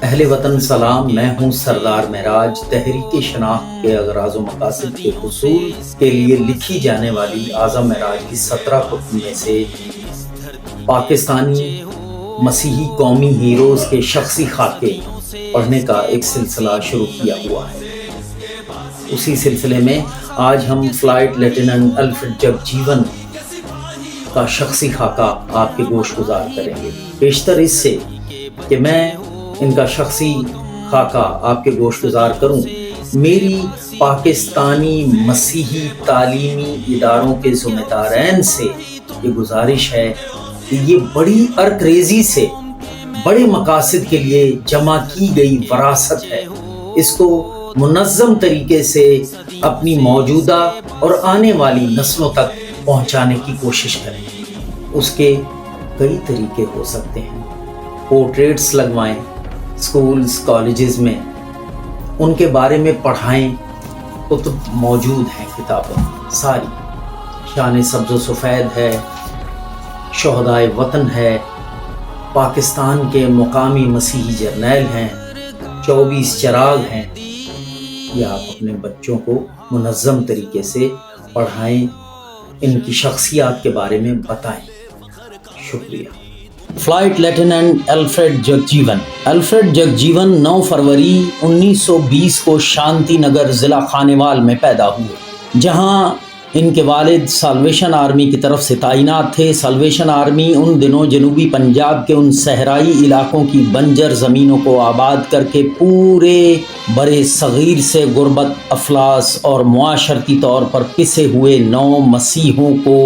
اہل وطن سلام، میں ہوں سردار معراج۔ تحریک شناخت کے اغراض و مقاصد کے حصول کے لیے لکھی جانے والی اعظم معراج کی 17 کتب میں سے پاکستانی مسیحی قومی ہیروز کے شخصی خاکے پڑھنے کا ایک سلسلہ شروع کیا ہوا ہے۔ اسی سلسلے میں آج ہم فلائٹ لیفٹیننٹ الفریڈ جگجیون کا شخصی خاکہ آپ کے گوش گزار کریں گے۔ بیشتر اس سے کہ میں ان کا شخصی خاکہ آپ کے گوش گزار کروں، میری پاکستانی مسیحی تعلیمی اداروں کے ذمہ دارین سے یہ گزارش ہے کہ یہ بڑی ارکریزی سے بڑے مقاصد کے لیے جمع کی گئی وراثت ہے، اس کو منظم طریقے سے اپنی موجودہ اور آنے والی نسلوں تک پہنچانے کی کوشش کریں۔ اس کے کئی طریقے ہو سکتے ہیں۔ پورٹریٹس لگوائیں، اسکولز کالجز میں ان کے بارے میں پڑھائیں۔ کتب موجود ہیں، کتابیں ساری، شان سبز و سفید ہے، شہدائے وطن ہے، پاکستان کے مقامی مسیحی جرنیل ہیں، 24 چراغ ہیں۔ یہ آپ اپنے بچوں کو منظم طریقے سے پڑھائیں، ان کی شخصیات کے بارے میں بتائیں۔ شکریہ۔ Flight lieutenant Alfred Jagjivan. Alfred Jagjivan 9 فروری 1920 کو شانتی نگر ضلع خانیوال میں پیدا ہوئے، جہاں ان کے والد سالویشن آرمی کی طرف سے تعینات تھے۔ سالویشن آرمی ان دنوں جنوبی پنجاب کے ان صحرائی علاقوں کی بنجر زمینوں کو آباد کر کے پورے برے صغیر سے غربت، افلاس اور معاشرتی طور پر پسے ہوئے نو مسیحوں کو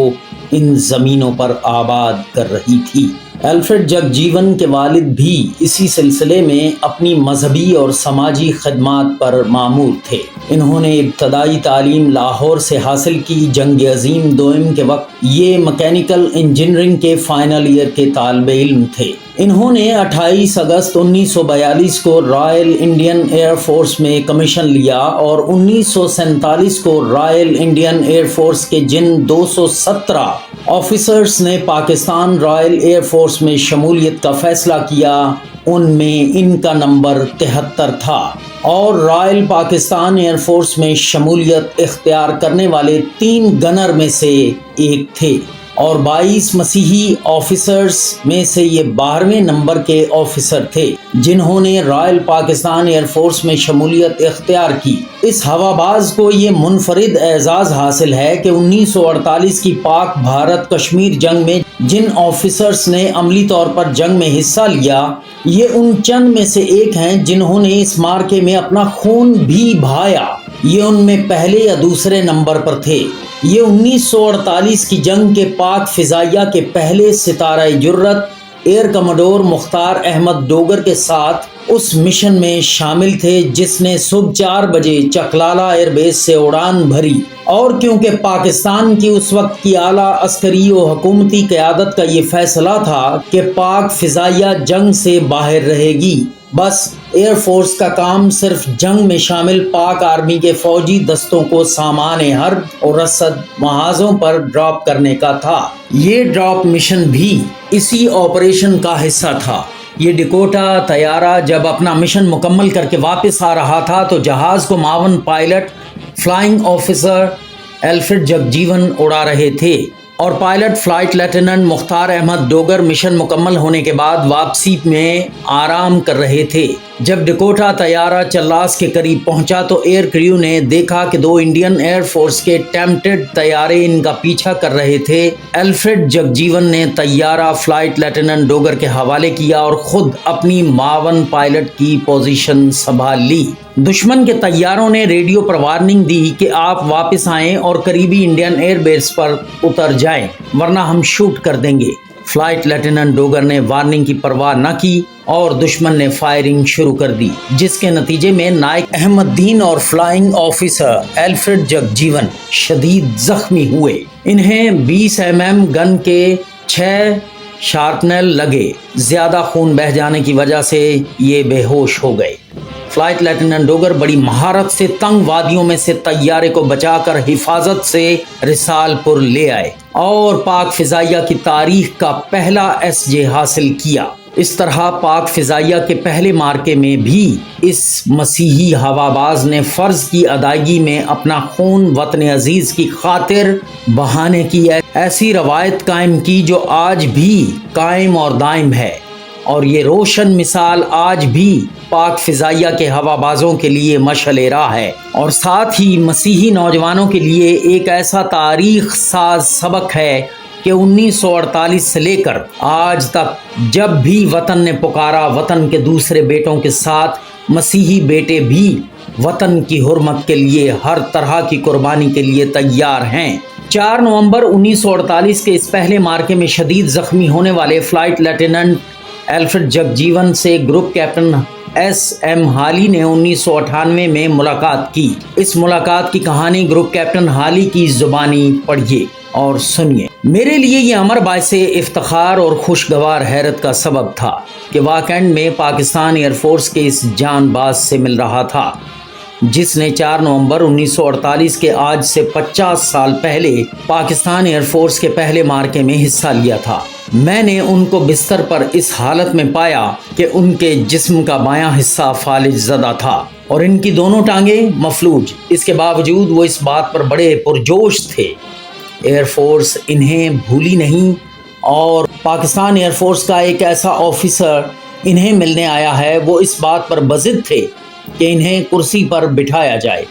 ان زمینوں پر آباد کر رہی تھی۔ الفریڈ جگجیون کے والد بھی اسی سلسلے میں اپنی مذہبی اور سماجی خدمات پر مامور تھے۔ انہوں نے ابتدائی تعلیم لاہور سے حاصل کی۔ جنگ عظیم دوئم کے وقت یہ مکینیکل انجینئرنگ کے فائنل ایئر کے طالب علم تھے۔ انہوں نے 28 اگست 1942 کو رائل انڈین ایئر فورس میں کمیشن لیا اور 1947 کو رائل انڈین ایئر فورس کے جن 217 آفیسرز نے پاکستان رائل ایئر فورس میں شمولیت کا فیصلہ کیا، ان میں ان کا نمبر 73 تھا، اور رائل پاکستان ایئر فورس میں شمولیت اختیار کرنے والے 3 گنر میں سے ایک تھے، اور 22 مسیحی آفیسرز میں سے یہ 12ویں نمبر کے آفیسر تھے جنہوں نے رائل پاکستان ایئر فورس میں شمولیت اختیار کی۔ اس ہواباز کو یہ منفرد اعزاز حاصل ہے کہ 1948 کی پاک بھارت کشمیر جنگ میں جن آفیسرز نے عملی طور پر جنگ میں حصہ لیا، یہ ان چند میں سے ایک ہیں جنہوں نے اس مارکے میں اپنا خون بھی بہایا۔ یہ ان میں پہلے یا دوسرے نمبر پر تھے۔ یہ 1948 کی جنگ کے پاک فضائیہ کے پہلے ستارہ جرت ایئر کموڈور مختار احمد ڈوگر کے ساتھ اس مشن میں شامل تھے جس نے صبح 4 بجے چکلالہ ایئر بیس سے اڑان بھری، اور کیونکہ پاکستان کی اس وقت کی اعلیٰ عسکری و حکومتی قیادت کا یہ فیصلہ تھا کہ پاک فضائیہ جنگ سے باہر رہے گی، بس ایئر فورس کا کام صرف جنگ میں شامل پاک آرمی کے فوجی دستوں کو سامان حرب اور رسد محاذوں پر ڈراپ کرنے کا تھا۔ یہ ڈراپ مشن بھی اسی آپریشن کا حصہ تھا۔ یہ ڈکوٹا طیارہ جب اپنا مشن مکمل کر کے واپس آ رہا تھا تو جہاز کو معاون پائلٹ فلائنگ آفیسر الفریڈ جگجیون اڑا رہے تھے، اور پائلٹ فلائٹ لیفٹیننٹ مختار احمد ڈوگر مشن مکمل ہونے کے بعد واپسی میں آرام کر رہے تھے۔ جب ڈکوٹا طیارہ چلاس کے قریب پہنچا تو ایئر کریو نے دیکھا کہ 2 انڈین ایئر فورس کے ٹیمپٹڈ طیارے ان کا پیچھا کر رہے تھے۔ الفریڈ جگجیون نے طیارہ فلائٹ لیفٹیننٹ ڈوگر کے حوالے کیا اور خود اپنی معاون پائلٹ کی پوزیشن سنبھال لی۔ دشمن کے طیاروں نے ریڈیو پر وارننگ دی کہ آپ واپس آئیں اور قریبی انڈین ایئر بیس پر اتر جائیں ورنہ ہم شوٹ کر دیں گے۔ فلائٹ لیفٹیننٹ ڈوگر نے وارننگ کی پرواہ نہ کی اور دشمن نے فائرنگ شروع کر دی، جس کے نتیجے میں نائک احمد دین اور فلائنگ آفیسر الفریڈ جگجیون شدید زخمی ہوئے۔ انہیں 20 mm گن کے 6 شارپنل لگے۔ زیادہ خون بہہ جانے کی وجہ سے یہ بے ہوش ہو گئے۔ فلائٹ لیفٹیننٹ ڈوگر بڑی مہارت سے تنگ وادیوں میں سے طیارے کو بچا کر حفاظت سے رسال پور لے آئے اور پاک فضائیہ کی تاریخ کا پہلا SJ حاصل کیا۔ اس طرح پاک فضائیہ کے پہلے مارکے میں بھی اس مسیحی ہواباز نے فرض کی ادائیگی میں اپنا خون وطن عزیز کی خاطر بہانے کی ایسی روایت قائم کی جو آج بھی قائم اور دائم ہے، اور یہ روشن مثال آج بھی پاک فضائیہ کے ہوابازوں کے لیے مشعل راہ ہے، اور ساتھ ہی مسیحی نوجوانوں کے لیے ایک ایسا تاریخ ساز سبق ہے کہ 1948 سے لے کر آج تک جب بھی وطن نے پکارا، وطن کے دوسرے بیٹوں کے ساتھ مسیحی بیٹے بھی وطن کی حرمت کے لیے ہر طرح کی قربانی کے لیے تیار ہیں۔ 4 نومبر 1948 کے اس پہلے مارکے میں شدید زخمی ہونے والے فلائٹ لیفٹیننٹ الفریڈ جگجیون سے گروپ کیپٹن ایس ایم ہالی نے 1998 میں ملاقات کی۔ اس ملاقات کی کہانی گروپ کیپٹن ہالی کی زبانی پڑھیے اور سنیے۔ میرے لیے یہ امر باعث افتخار اور خوشگوار حیرت کا سبب تھا کہ واکنڈ میں پاکستان ایئر فورس کے اس جان باز سے مل رہا تھا جس نے 4 نومبر 1948 کے آج سے 50 سال پہلے پاکستان ایئر فورس کے پہلے مارکے میں حصہ لیا تھا۔ میں نے ان کو بستر پر اس حالت میں پایا کہ ان کے جسم کا بایاں حصہ فالج زدہ تھا اور ان کی دونوں ٹانگیں مفلوج۔ اس کے باوجود وہ اس بات پر بڑے پرجوش تھے ایئر فورس انہیں بھولی نہیں، اور پاکستان ایئر فورس کا ایک ایسا آفیسر انہیں ملنے آیا ہے۔ وہ اس بات پر بضد تھے کہ انہیں کرسی پر بٹھایا جائے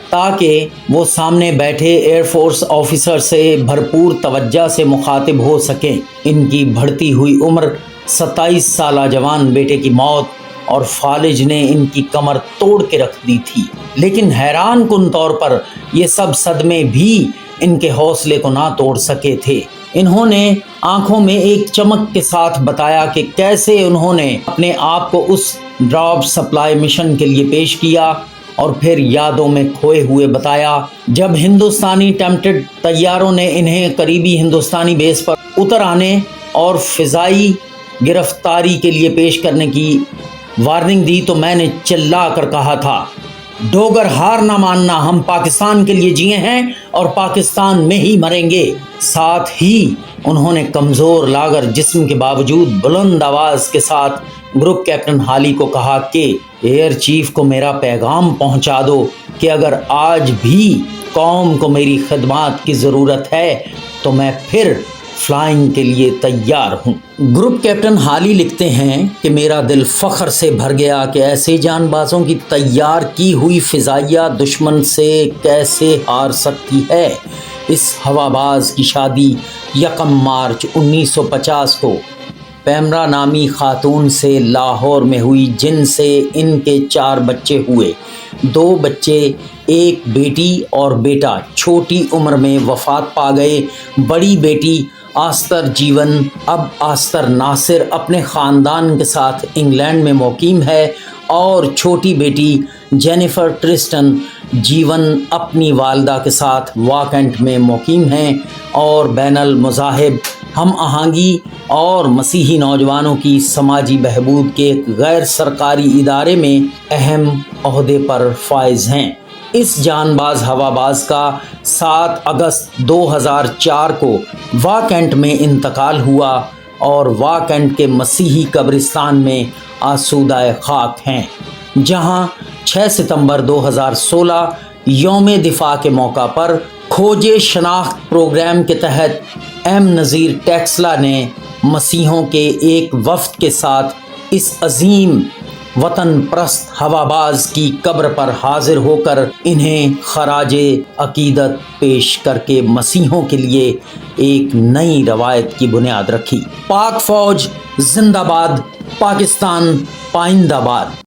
تاکہ وہ سامنے بیٹھے ایئر فورس آفیسر سے بھرپور توجہ سے مخاطب ہو سکیں۔ ان کی بڑھتی ہوئی عمر، 27 سالہ جوان بیٹے کی موت اور فالج نے ان کی کمر توڑ کے رکھ دی تھی، لیکن حیران کن طور پر یہ سب صدمے بھی ان کے حوصلے کو نہ توڑ سکے تھے۔ انہوں نے آنکھوں میں ایک چمک کے ساتھ بتایا کہ کیسے انہوں نے اپنے آپ کو اس ڈراپ سپلائی مشن کے لیے پیش کیا، اور پھر یادوں میں کھوئے ہوئے بتایا جب ہندوستانی ٹیمٹڈ طیاروں نے انہیں قریبی ہندوستانی بیس پر اتر آنے اور فضائی گرفتاری کے لیے پیش کرنے کی وارننگ دی تو میں نے چلا کر کہا تھا، ڈوگر ہار نہ ماننا، ہم پاکستان کے لیے جیے ہیں اور پاکستان میں ہی مریں گے۔ ساتھ ہی انہوں نے کمزور لاغر جسم کے باوجود بلند آواز کے ساتھ گروپ کیپٹن ہالی کو کہا کہ ایئر چیف کو میرا پیغام پہنچا دو کہ اگر آج بھی قوم کو میری خدمات کی ضرورت ہے تو میں پھر فلائنگ کے لیے تیار ہوں۔ گروپ کیپٹن ہالی لکھتے ہیں کہ میرا دل فخر سے بھر گیا کہ ایسے جان بازوں کی تیار کی ہوئی فضائیہ دشمن سے کیسے ہار سکتی ہے۔ اس ہواباز کی شادی 1 مارچ 1950 کو پیمرا نامی خاتون سے لاہور میں ہوئی، جن سے ان کے 4 بچے ہوئے۔ 2 بچے، ایک بیٹی اور بیٹا چھوٹی عمر میں وفات پا گئے۔ بڑی بیٹی آستر جیون اب آستر ناصر اپنے خاندان کے ساتھ انگلینڈ میں مقیم ہے، اور چھوٹی بیٹی جینیفر ٹرسٹن جیون اپنی والدہ کے ساتھ واکنڈ میں مقیم ہیں اور بین المذاہب ہم آہنگی اور مسیحی نوجوانوں کی سماجی بہبود کے ایک غیر سرکاری ادارے میں اہم عہدے پر فائز ہیں۔ اس جان باز ہواباز کا 7 اگست 2004 کو واکنڈ میں انتقال ہوا اور واکنڈ کے مسیحی قبرستان میں آسودہ خاک ہیں، جہاں 6 ستمبر 2016 یوم دفاع کے موقع پر کھوجے شناخت پروگرام کے تحت ایم نذیر ٹیکسلا نے مسیحوں کے ایک وفد کے ساتھ اس عظیم وطن پرست ہواباز کی قبر پر حاضر ہو کر انہیں خراج عقیدت پیش کر کے مسیحوں کے لیے ایک نئی روایت کی بنیاد رکھی۔ پاک فوج زندہ باد، پاکستان پائندہ باد۔